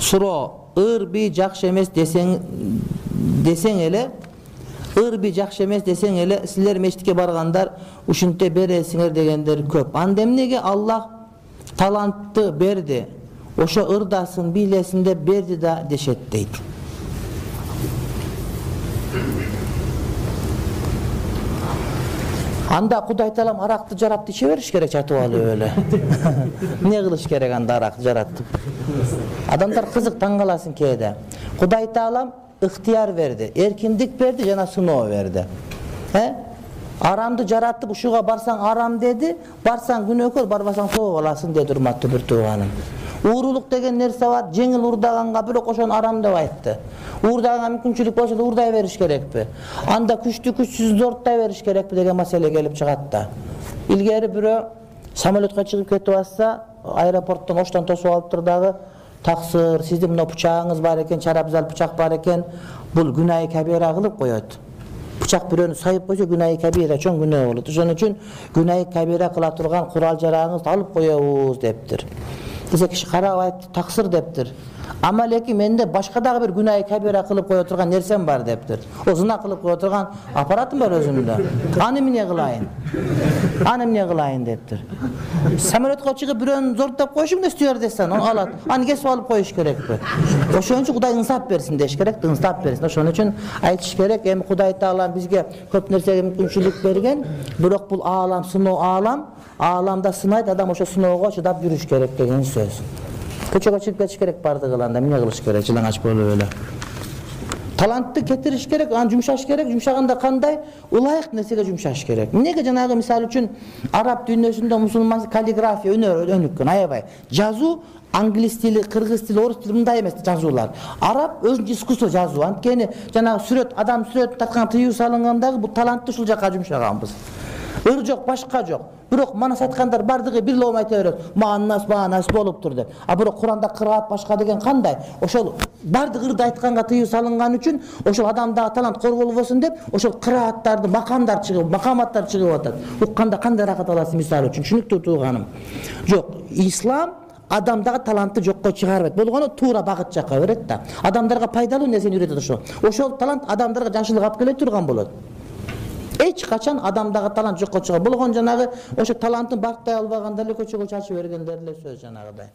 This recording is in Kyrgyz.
Суроо ырби жакшы эмес десең эле, ырби жакшы эмес десең эле, силер мечитке баргандар ушинте бересиңер дегендер көп. Анда эмнеге Аллах талантты берди, ошо ырдасын, бийлесин деп берди да дешет дейт. Анда Кудай Таалам аракты жаратты иче бериш керек жатып алып эле. Эмне кылыш керек анда аракты жаратып? Адамдар кызык таң каласын кээде. Кудай Таалам ыктыяр берди, эркиндик берди жана сыноо берди. Арамды жаратып ушуга барсаң арам деди, барсаң күнөөкөр, барбасаң соо аласың деди урматтуу бир тууганым. Уурулук деген нерсе бар, жеңил уурдаганга бирок ошону арам деп айтты. Уурдаганга мүмкүнчүлүк болсо да уурдай бериш керекпи? Анда күчтүү күчсүз зортой бериш керекпи деген маселе келип чыгат да. Илгери бирөө самолетко чыгып кетип атса, аэропорттон оштон тосуп алыптыр дагы, таксыр, сиздин мына бычагыңыз бар экен, чарапзал бычак бар экен, бул күнай кабира кылып коёт. Бычак бирөөнү сайып койсо күнай кабира, чоң күнөө болот. Ошон үчүн күнай кабира кыла турган курал жарагыңызды алып коебуз дептир. Десе киши карап айтты, таксыр дептир. Ама леки менде башка дагы бир күнай кабира кылып кое турган нерсем бар дептир. О зына кылып кое турган аппаратым бар өзүмдө. Аны эмне кылайын? Аны эмне кылайын дептир. Самолетко чыгып бирөөнү зордоп коюшуң да стюардессан, аны алат. Аны кесип алып коюш керекпи? Ошон үчүн Кудай ынсап берсин деш керек, ынсап берсин. Ошон үчүн айтыш керек, эми Кудай Таала бизге көп нерсеге мүмкүнчүлүк берген, бирок бул аалам сыноо аалам. Ааламда сынайт, адам ошо сыноого чыдап жүрүш керек деген сөз. Көчөгө чыгып кетиш керек бардыгыланда, эмне кылыш керек, жылаңач болуп эле. Талантты кетириш керек, аны жумшаш керек, жумшаганда кандай ылайык нерсеге жумшаш керек. Эмнеге жанагы мисалы үчүн араб дүйнөсүндө мусулман каллиграфия өнүккөн, аябай. Жазуу англис тили, кыргыз тили, орус тили мындай эмес жазуулар. Араб өзүнчө искусство жазуу. Анткени жанагы сүрөт, адам сүрөт таткан тыюу салынгандагы бул талантты ушул жака жумшаганбыз. Ыр жок, башка жок. Бирок манас айткандар бардыгы бир лом айта берет. Маанас болуптур деп. А бирок Куранда кыраат башка деген кандай? Ошол бардык ырды айтканга тыюу салынган үчүн ошол адамдагы талант корголбосун деп, ошол кырааттарды макамдар чыгып, макаматтар чыгып атат. Укканда кандай рахат аласың мисалы үчүн? Түшүнүктүү тууганым. Жок, ислам адамдагы талантты жокко чыгарбайт. Болгону туура багыт жакка берет да. Адамдарга пайдалуу нерсени үйрөтөт ошол. Ошол талант адамдарга жакшылык алып келе турган болот. Эч качан адамдагы талант жокко чыга болгон жанагы ошо талантын бактай албагандар эле көчөгө чачып бергендер эле сөз жанагыдай.